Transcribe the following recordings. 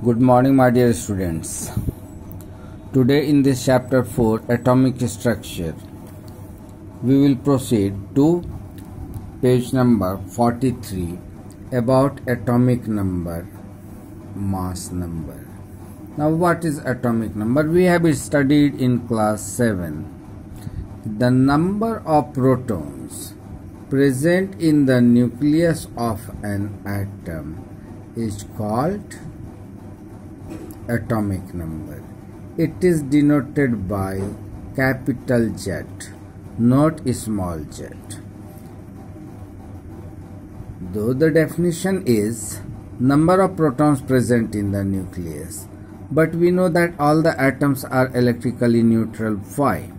Good morning, my dear students. Today in this chapter 4, Atomic Structure, we will proceed to page number 43 about atomic number, mass number. Now what is atomic number? We have studied in class 7. The number of protons present in the nucleus of an atom is called atomic number. It is denoted by capital Z, not small z. Though the definition is number of protons present in the nucleus, but we know that all the atoms are electrically neutral. Why?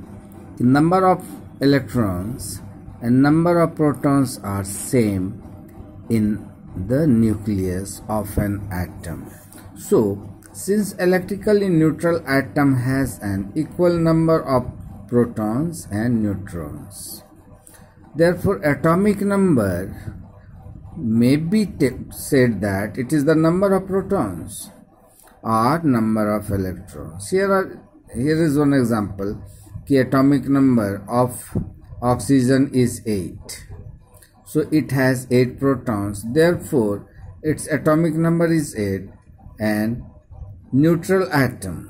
The number of electrons and number of protons are same in the nucleus of an atom. So, since electrically neutral atom has an equal number of protons and neutrons, therefore atomic number may be said that it is the number of protons or number of electrons. Here is one example. The atomic number of oxygen is 8. So it has 8 protons. Therefore, its atomic number is 8, and neutral atom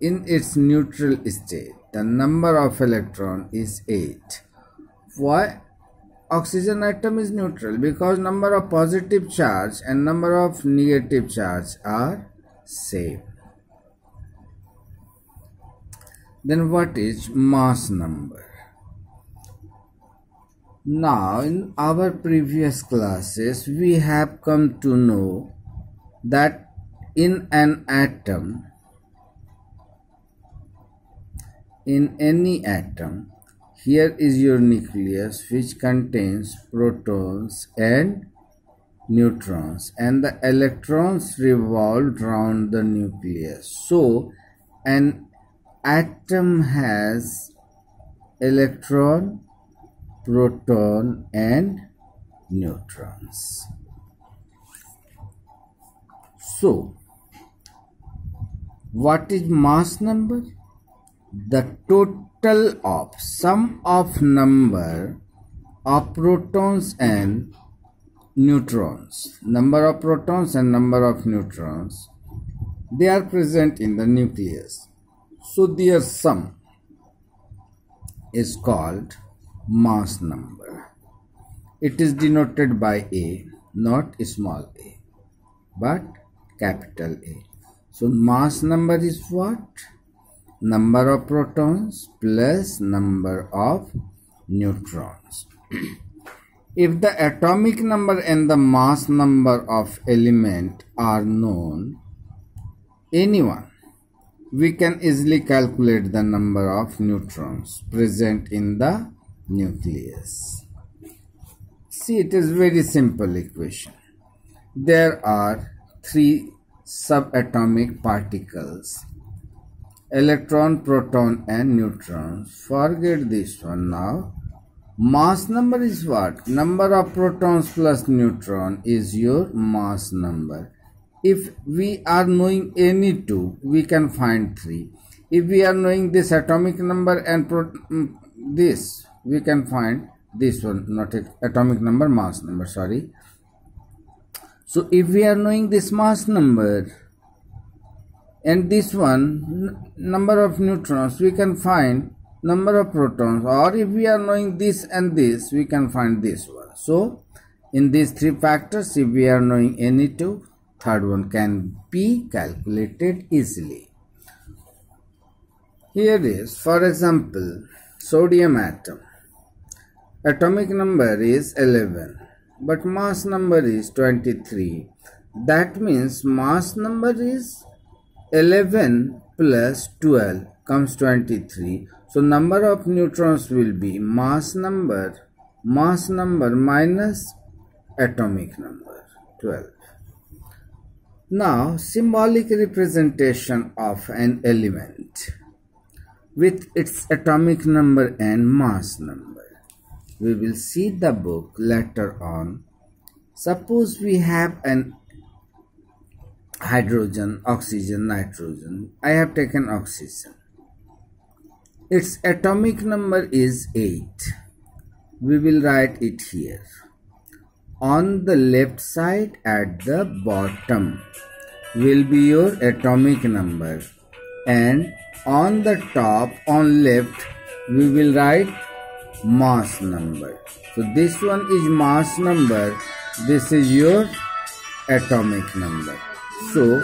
in its neutral state, the number of electron is 8. Why oxygen atom is neutral? Because number of positive charge and number of negative charge are same. Then what is mass number? Now in our previous classes we have come to know that in an atom, in any atom, here is your nucleus which contains protons and neutrons, and the electrons revolve around the nucleus. So an atom has electron, proton and neutrons. So what is mass number? The total of sum of number of protons and neutrons. Number of protons and number of neutrons, they are present in the nucleus. So their sum is called mass number. It is denoted by A, not small a, but capital A. So mass number is what? Number of protons plus number of neutrons. If the atomic number and the mass number of element are known, anyone, we can easily calculate the number of neutrons present in the nucleus. See, it is very simple equation. There are 3 subatomic particles: electron, proton and neutrons. Forget this one now. Mass number is what? Number of protons plus neutron is your mass number. If we are knowing any 2, we can find 3. If we are knowing this atomic number and this, we can find this one, not atomic number, mass number, sorry. So if we are knowing this mass number and this one, number of neutrons, we can find number of protons, or if we are knowing this and this, we can find this one. So in these 3 factors, if we are knowing any 2, third one can be calculated easily. Here is, for example, sodium atom. Atomic number is 11. But mass number is 23. That means mass number is 11 plus 12 comes 23. So number of neutrons will be mass number minus atomic number 12. Now symbolic representation of an element with its atomic number and mass number. We will see the book later on. Suppose we have an hydrogen, oxygen, nitrogen. I have taken oxygen. Its atomic number is 8. We will write it here. On the left side at the bottom will be your atomic number, and on the top on left we will write mass number. So this one is mass number, this is your atomic number. So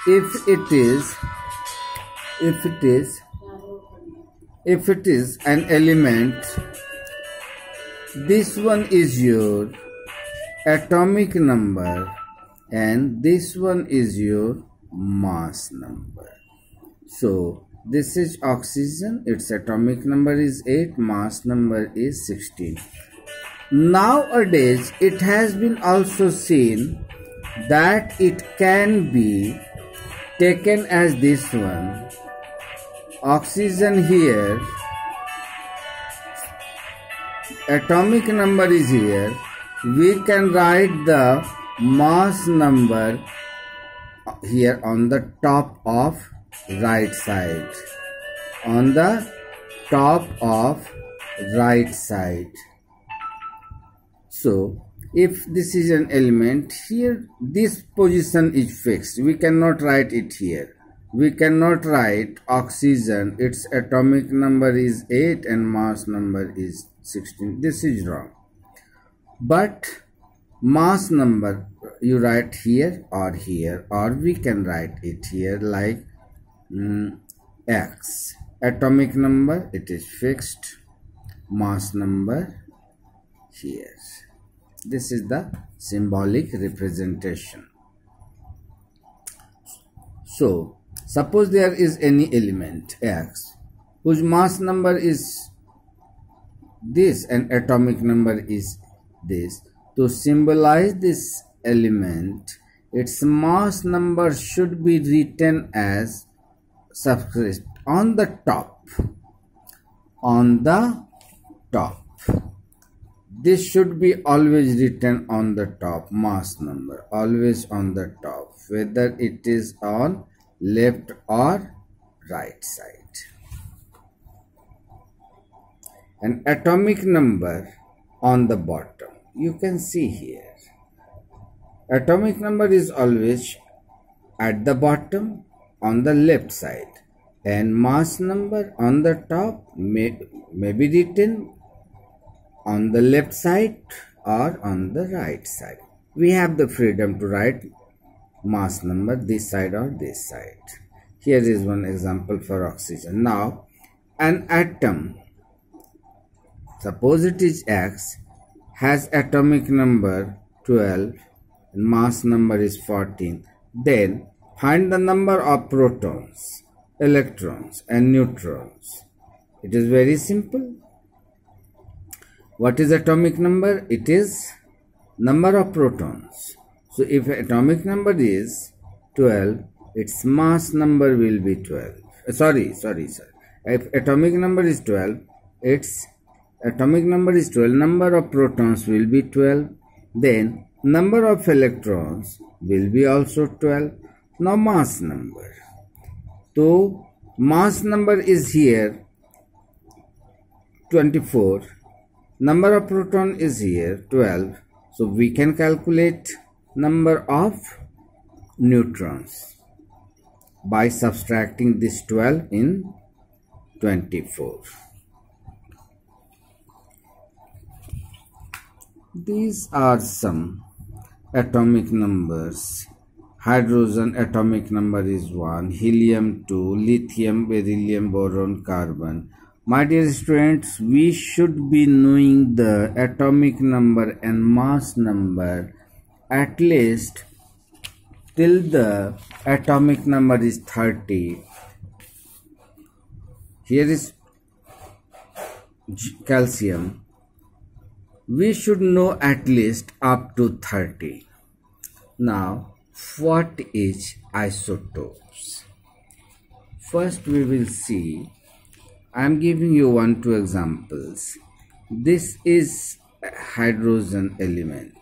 if it is an element, this one is your atomic number and this one is your mass number. So this is oxygen, its atomic number is 8, mass number is 16. Nowadays it has been also seen that it can be taken as this one. Oxygen here, atomic number is here. We can write the mass number here on the top of right side. On the top of right side. So if this is an element, here this position is fixed. We cannot write it here. We cannot write oxygen, its atomic number is 8 and mass number is 16. This is wrong. But mass number you write here, or we can write it here like X. Atomic number, it is fixed. Mass number here. This is the symbolic representation. So suppose there is any element X whose mass number is this and atomic number is this. To symbolize this element, its mass number should be written as subscript on the top. On the top. This should be always written on the top, mass number, always on the top, whether it is on left or right side. And atomic number on the bottom. You can see here. Atomic number is always at the bottom on the left side. And mass number on the top may be written on the left side or on the right side. We have the freedom to write mass number this side or this side. Here is one example for oxygen. Now, an atom, suppose it is X, has atomic number 12 and mass number is 14. Then find the number of protons, electrons and neutrons. It is very simple. What is atomic number? It is number of protons. So if atomic number is 12, its mass number will be 12. Sorry. If atomic number is 12, its atomic number is 12, number of protons will be 12. Then number of electrons will be also 12. Now mass number. So mass number is here 24. Number of proton is here 12. So we can calculate number of neutrons by subtracting this 12 in 24. These are some atomic numbers. Hydrogen atomic number is 1, helium 2, lithium, beryllium, boron, carbon. My dear students, we should be knowing the atomic number and mass number at least till the atomic number is 30. Here is calcium. We should know at least up to 30. Now, what is isotopes? First we will see. I am giving you 1-2 examples. This is a hydrogen element.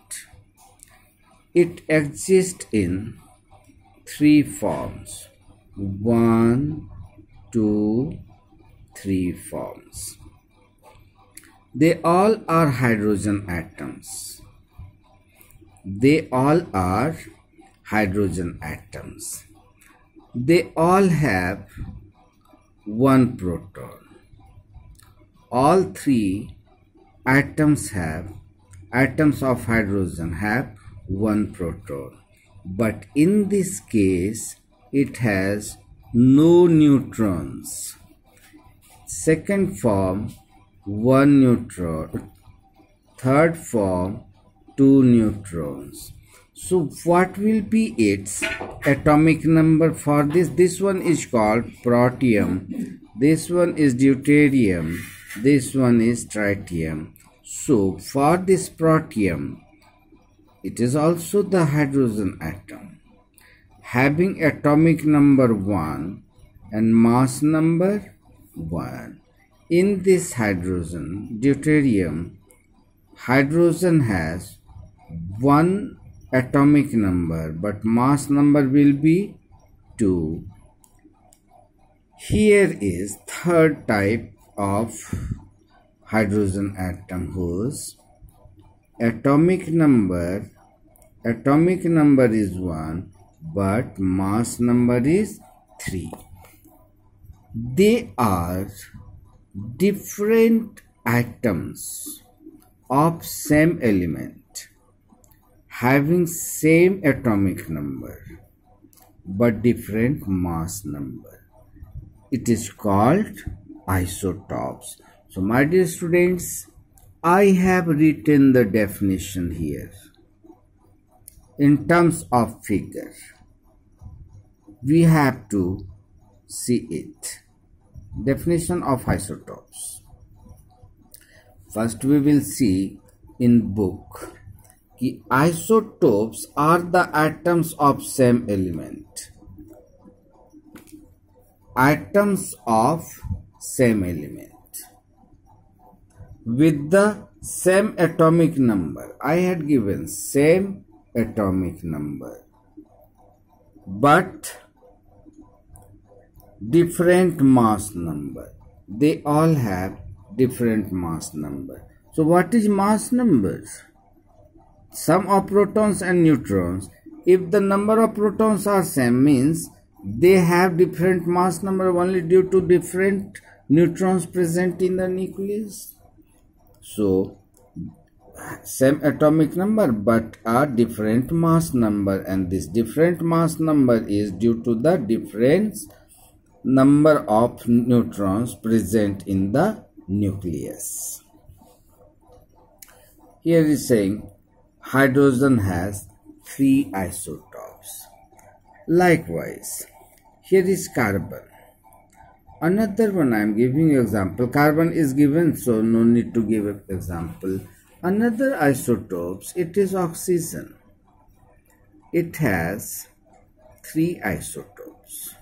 It exists in three forms. 1, 2, 3 forms. They all are hydrogen atoms. They all are hydrogen atoms. They all have one proton. All three atoms of hydrogen have one proton. But in this case, it has no neutrons. Second form, one neutron. Third form, two neutrons. So what will be its atomic number for this? This one is called protium. This one is deuterium. This one is tritium. So for this protium, it is also the hydrogen atom, having atomic number 1 and mass number 1. In this hydrogen, deuterium, hydrogen has 1 atomic number, but mass number will be 2. Here is third type of hydrogen atom, whose atomic number is 1, but mass number is 3. They are different atoms of same element, having same atomic number but different mass number. It is called isotopes. So my dear students, I have written the definition here in terms of figure. We have to see it. Definition of isotopes. First we will see in book. Isotopes are the atoms of same element. Atoms of same element with the same atomic number. I had given same atomic number but different mass number. They all have different mass number. So what is mass numbers? Sum of protons and neutrons. If the number of protons are same, means they have different mass number only due to different neutrons present in the nucleus. So same atomic number but a different mass number, and this different mass number is due to the difference number of neutrons present in the nucleus. Here is saying hydrogen has 3 isotopes. Likewise, here is carbon. Another one I am giving you example. Carbon is given, so no need to give an example. Another isotopes, it is oxygen. It has 3 isotopes.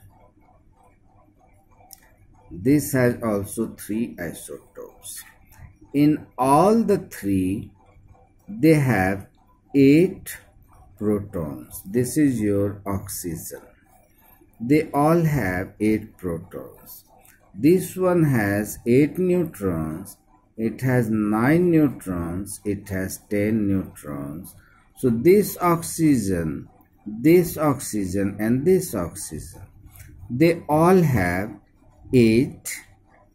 This has also 3 isotopes. In all the 3, they have 8 protons. This is your oxygen. They all have 8 protons. This one has 8 neutrons. It has 9 neutrons. It has 10 neutrons. So this oxygen, and this oxygen, they all have 8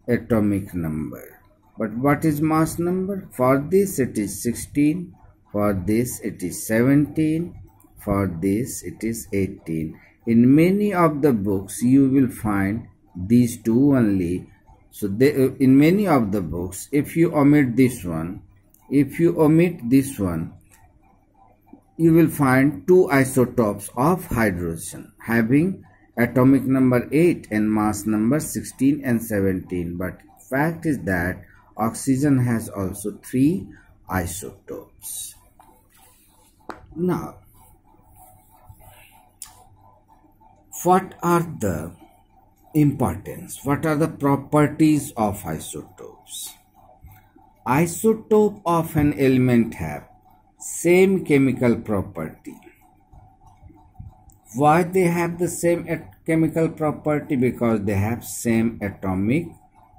atomic number. But what is mass number? For this it is 16. For this it is 17. For this it is 18. In many of the books you will find these two only. So in many of the books, if you omit this one, you will find 2 isotopes of hydrogen having atomic number 8 and mass number 16 and 17. But fact is that oxygen has also 3 isotopes. Now, what are the importance? What are the properties of isotopes? Isotope of an element have same chemical property. Why they have the same chemical property? Because they have same atomic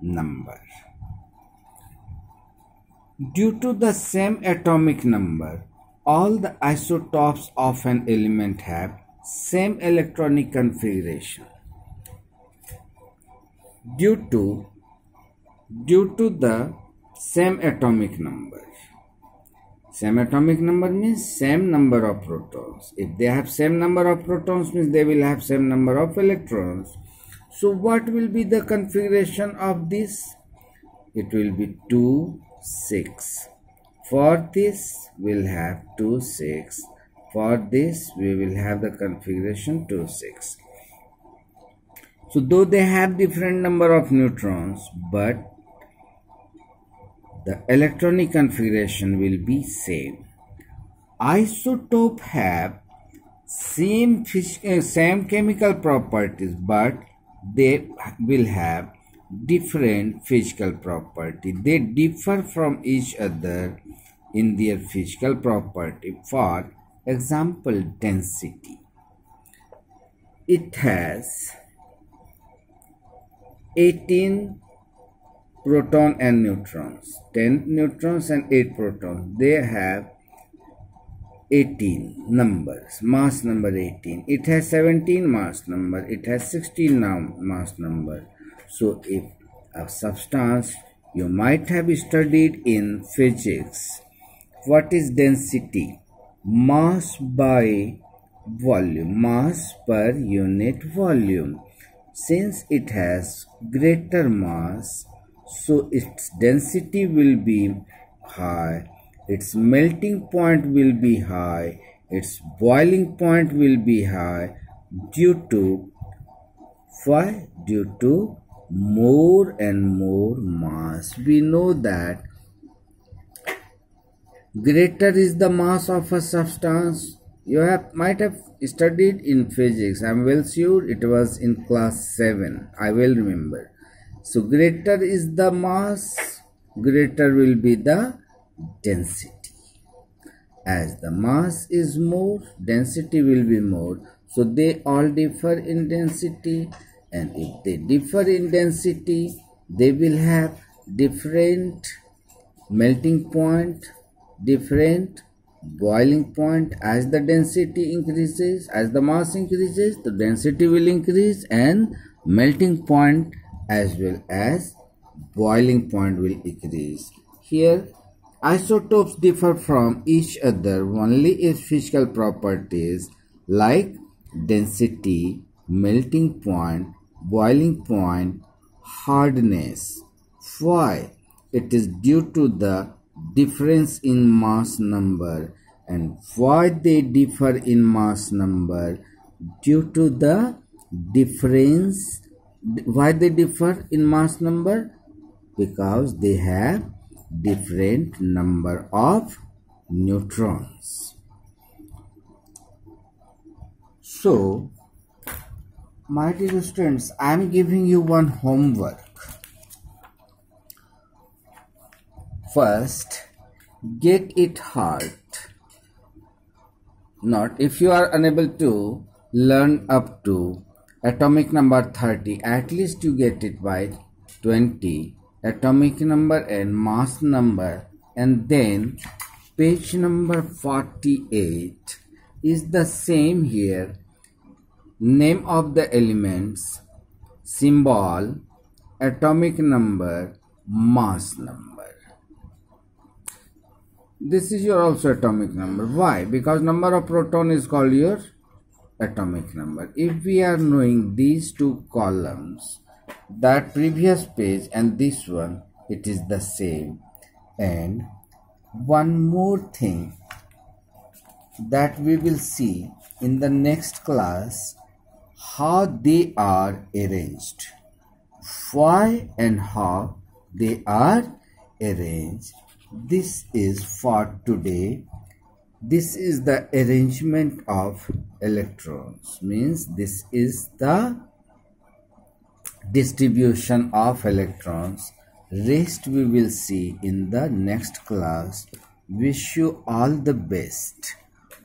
number. Due to the same atomic number, all the isotopes of an element have same electronic configuration. Due to the same atomic number. Same atomic number means same number of protons. If they have same number of protons, means they will have same number of electrons. So what will be the configuration of this? It will be 2, 6. For this, we'll have 2, 6. For this, we will have the configuration 2, 6. So though they have different number of neutrons, but the electronic configuration will be same. Isotope have same chemical properties, but they will have different physical property. They differ from each other in their physical property. For example, density. It has 18 proton and neutrons, 10 neutrons and 8 protons. They have 18 numbers, mass number 18. It has 17 mass number, it has 16 mass number. So if a substance you might have studied in physics, what is density? Mass by volume, mass per unit volume. Since it has greater mass, so its density will be high, its melting point will be high, its boiling point will be high due to why? Due to more and more mass. We know that greater is the mass of a substance. You might have studied in physics. I am well sure it was in class 7. I will remember. So greater is the mass, greater will be the density. As the mass is more, density will be more. So they all differ in density, and if they differ in density, they will have different melting point, different boiling point. As the density increases, as the mass increases, the density will increase and melting point as well as boiling point will increase. Here isotopes differ from each other only in physical properties like density, melting point, boiling point, hardness. Why? It is due to the difference in mass number. And why they differ in mass number? Due to the difference. Why they differ in mass number? Because they have different number of neutrons. So, my dear students, I am giving you one homework. First, get it hard. Not if you are unable to learn up to atomic number 30, at least you get it by 20, atomic number and mass number, and then page number 48 is the same here. Name of the elements, symbol, atomic number, mass number. This is your also atomic number. Why? Because number of proton is called your atomic number. If we are knowing these two columns, that previous page and this one, it is the same. And one more thing that we will see in the next class, how they are arranged. Why and how they are arranged. This is for today. This is the arrangement of electrons, means this is the distribution of electrons. Rest we will see in the next class. Wish you all the best.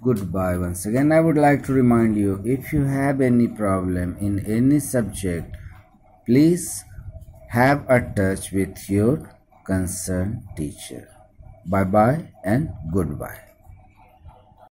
goodbye. Once again, I would like to remind you, if you have any problem in any subject, please have a touch with your concerned teacher. Bye bye and goodbye.